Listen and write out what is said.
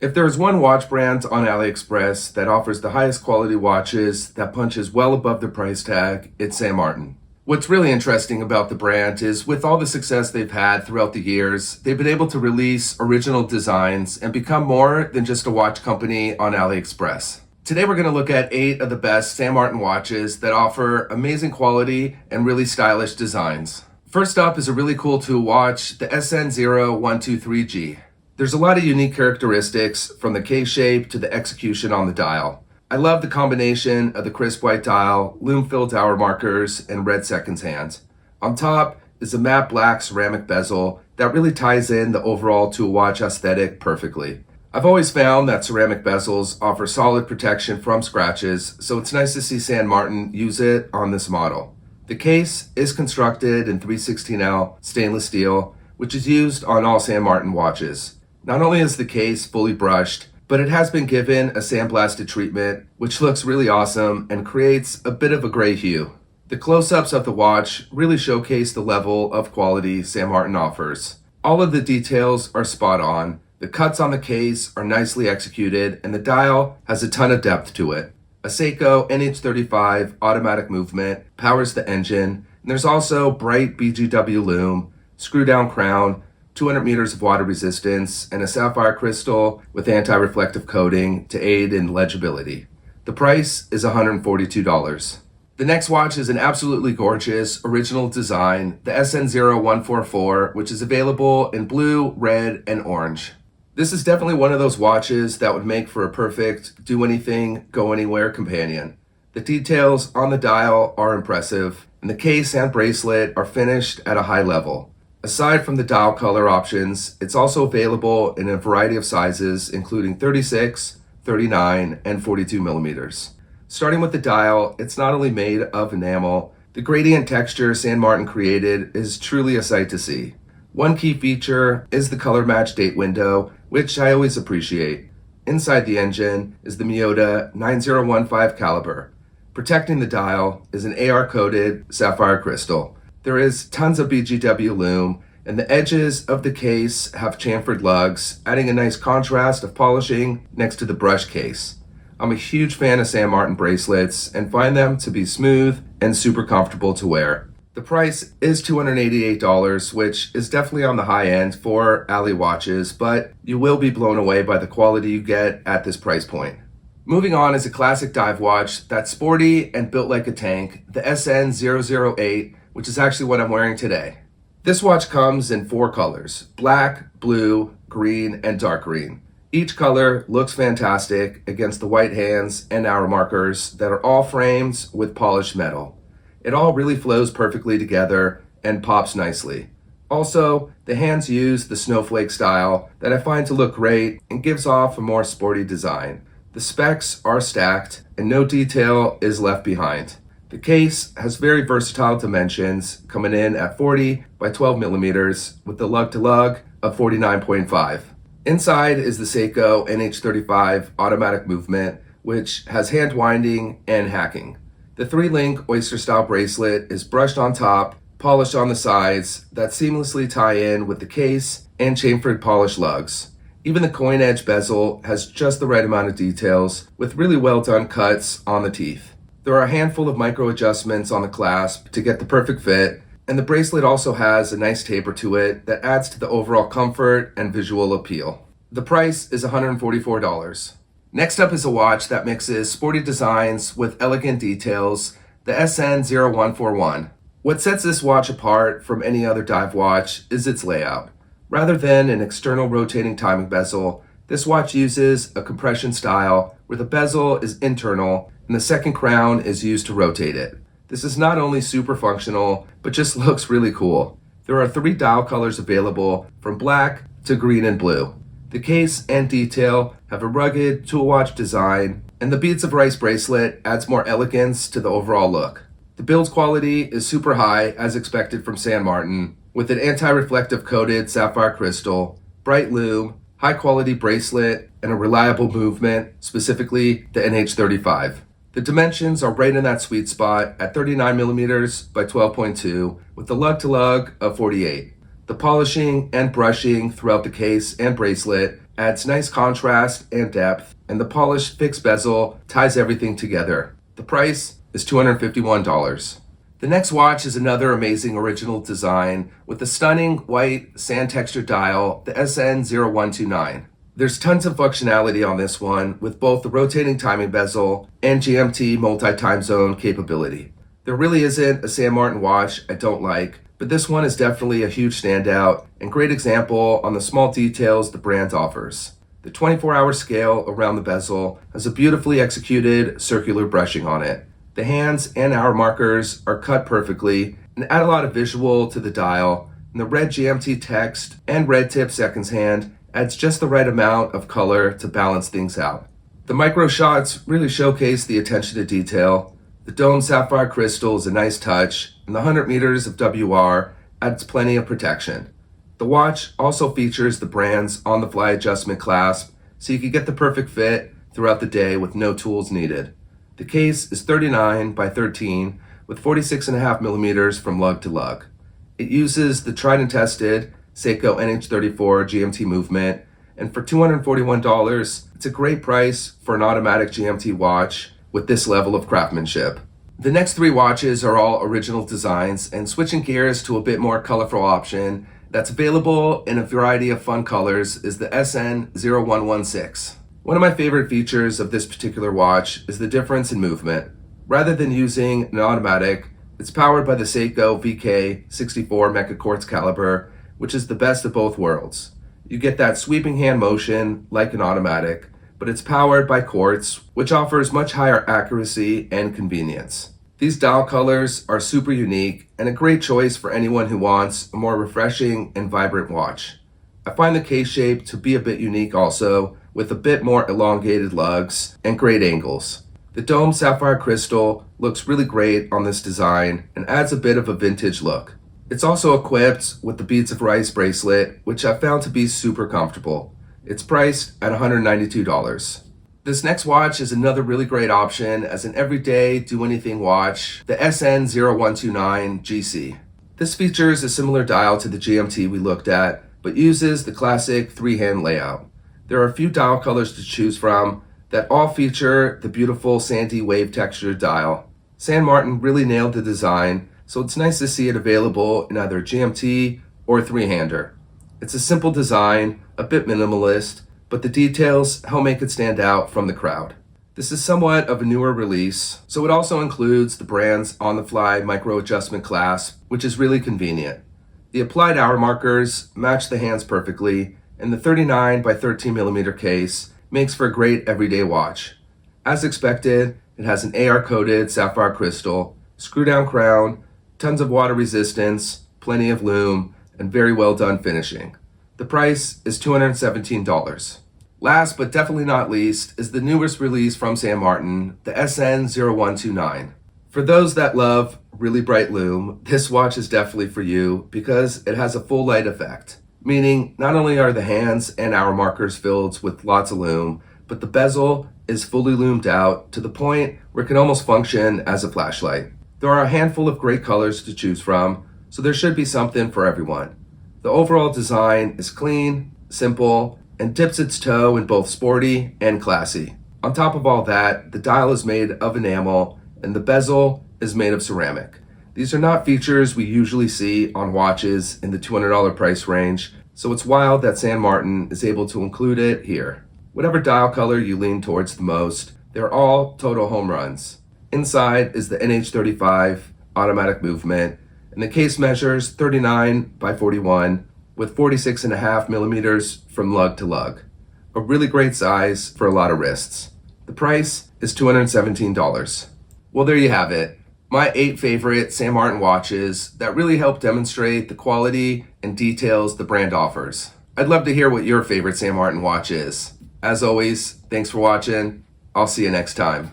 If there is one watch brand on AliExpress that offers the highest quality watches that punches well above the price tag, it's Saint Martin. What's really interesting about the brand is with all the success they've had throughout the years, they've been able to release original designs and become more than just a watch company on AliExpress. Today we're going to look at 8 of the best Saint Martin watches that offer amazing quality and really stylish designs. First up is a really cool tool watch, the SN0123G. There's a lot of unique characteristics from the case shape to the execution on the dial. I love the combination of the crisp white dial, lume-filled hour markers, and red seconds hands. On top is a matte black ceramic bezel that really ties in the overall tool watch aesthetic perfectly. I've always found that ceramic bezels offer solid protection from scratches, so it's nice to see Saint Martin use it on this model. The case is constructed in 316L stainless steel, which is used on all Saint Martin watches. Not only is the case fully brushed, but it has been given a sandblasted treatment, which looks really awesome and creates a bit of a gray hue. The close-ups of the watch really showcase the level of quality Saint Martin offers. All of the details are spot on, the cuts on the case are nicely executed, and the dial has a ton of depth to it. A Seiko NH35 automatic movement powers the engine, and there's also bright BGW lume, screw-down crown, 200 meters of water resistance, and a sapphire crystal with anti-reflective coating to aid in legibility. The price is $142. The next watch is an absolutely gorgeous original design, the SN0144, which is available in blue, red, and orange. This is definitely one of those watches that would make for a perfect do-anything, go-anywhere companion. The details on the dial are impressive, and the case and bracelet are finished at a high level. Aside from the dial color options, it's also available in a variety of sizes, including 36, 39, and 42 millimeters. Starting with the dial, it's not only made of enamel, the gradient texture Saint Martin created is truly a sight to see. One key feature is the color match date window, which I always appreciate. Inside the engine is the Miyota 9015 caliber. Protecting the dial is an AR-coated sapphire crystal. There is tons of BGW lume, and the edges of the case have chamfered lugs, adding a nice contrast of polishing next to the brush case. I'm a huge fan of Saint Martin bracelets and find them to be smooth and super comfortable to wear. The price is $288, which is definitely on the high end for Ali watches, but you will be blown away by the quality you get at this price point. Moving on is a classic dive watch that's sporty and built like a tank, the SN008, which is actually what I'm wearing today. This watch comes in 4 colors, black, blue, green, and dark green. Each color looks fantastic against the white hands and hour markers that are all framed with polished metal. It all really flows perfectly together and pops nicely. Also, the hands use the snowflake style that I find to look great and gives off a more sporty design. The specs are stacked and no detail is left behind. The case has very versatile dimensions, coming in at 40 by 12 millimeters with the lug-to-lug of 49.5. Inside is the Seiko NH35 automatic movement, which has hand winding and hacking. The 3-link oyster-style bracelet is brushed on top, polished on the sides, that seamlessly tie in with the case and chamfered polished lugs. Even the coin edge bezel has just the right amount of details, with really well done cuts on the teeth. There are a handful of micro adjustments on the clasp to get the perfect fit, and the bracelet also has a nice taper to it that adds to the overall comfort and visual appeal. The price is $144. Next up is a watch that mixes sporty designs with elegant details, the SN0141. What sets this watch apart from any other dive watch is its layout. Rather than an external rotating timing bezel, this watch uses a compression style where the bezel is internal and the second crown is used to rotate it. This is not only super functional, but just looks really cool. There are 3 dial colors available from black to green and blue. The case and detail have a rugged tool watch design, and the Beads of Rice bracelet adds more elegance to the overall look. The build quality is super high as expected from Saint Martin, with an anti-reflective coated sapphire crystal, bright lume, high quality bracelet, and a reliable movement, specifically the NH35. The dimensions are right in that sweet spot at 39 millimeters by 12.2 with the lug-to-lug of 48. The polishing and brushing throughout the case and bracelet adds nice contrast and depth, and the polished fixed bezel ties everything together. The price is $251. The next watch is another amazing original design with a stunning white sand texture dial, the SN0129. There's tons of functionality on this one with both the rotating timing bezel and GMT multi-time zone capability. There really isn't a San Martin watch I don't like, but this one is definitely a huge standout and great example on the small details the brand offers. The 24-hour scale around the bezel has a beautifully executed circular brushing on it. The hands and hour markers are cut perfectly and add a lot of visual to the dial, and the red GMT text and red tip seconds hand adds just the right amount of color to balance things out. The micro shots really showcase the attention to detail. The dome sapphire crystal is a nice touch, and the 100 meters of WR adds plenty of protection. The watch also features the brand's on-the-fly adjustment clasp, so you can get the perfect fit throughout the day with no tools needed. The case is 39 by 13 with 46.5 millimeters from lug to lug. It uses the tried and tested Seiko NH34 GMT movement, and for $241, it's a great price for an automatic GMT watch with this level of craftsmanship. The next three watches are all original designs, and switching gears to a bit more colorful option that's available in a variety of fun colors is the SN0116. One of my favorite features of this particular watch is the difference in movement. Rather than using an automatic, it's powered by the Seiko VK64 Mecha Quartz caliber, which is the best of both worlds. You get that sweeping hand motion like an automatic, but it's powered by quartz, which offers much higher accuracy and convenience. These dial colors are super unique and a great choice for anyone who wants a more refreshing and vibrant watch. I find the case shape to be a bit unique also, with a bit more elongated lugs and great angles. The dome sapphire crystal looks really great on this design and adds a bit of a vintage look. It's also equipped with the Beads of Rice bracelet, which I found to be super comfortable. It's priced at $192. This next watch is another really great option as an everyday do-anything watch, the SN0129 GC. This features a similar dial to the GMT we looked at, but uses the classic three-hand layout. There are a few dial colors to choose from that all feature the beautiful sandy wave texture dial. San Martin really nailed the design, so it's nice to see it available in either GMT or three-hander. It's a simple design, a bit minimalist, but the details help make it stand out from the crowd. This is somewhat of a newer release, so it also includes the brand's on-the-fly micro adjustment clasp, which is really convenient. The applied hour markers match the hands perfectly, and the 39 by 13 millimeter case makes for a great everyday watch. As expected, it has an AR-coated sapphire crystal, screw-down crown, tons of water resistance, plenty of lume, and very well done finishing. The price is $217. Last but definitely not least is the newest release from San Martin, the SN0129. For those that love really bright lume, this watch is definitely for you because it has a full light effect. Meaning, not only are the hands and hour markers filled with lots of lume, but the bezel is fully loomed out to the point where it can almost function as a flashlight. There are a handful of great colors to choose from, so there should be something for everyone. The overall design is clean, simple, and dips its toe in both sporty and classy. On top of all that, the dial is made of enamel, and the bezel is made of ceramic. These are not features we usually see on watches in the $200 price range, so it's wild that San Martin is able to include it here. Whatever dial color you lean towards the most, they're all total home runs. Inside is the NH35 automatic movement, and the case measures 39 by 41 with 46.5 millimeters from lug to lug. A really great size for a lot of wrists. The price is $217. Well, there you have it. My 8 favorite San Martin watches that really help demonstrate the quality and details the brand offers. I'd love to hear what your favorite San Martin watch is. As always, thanks for watching. I'll see you next time.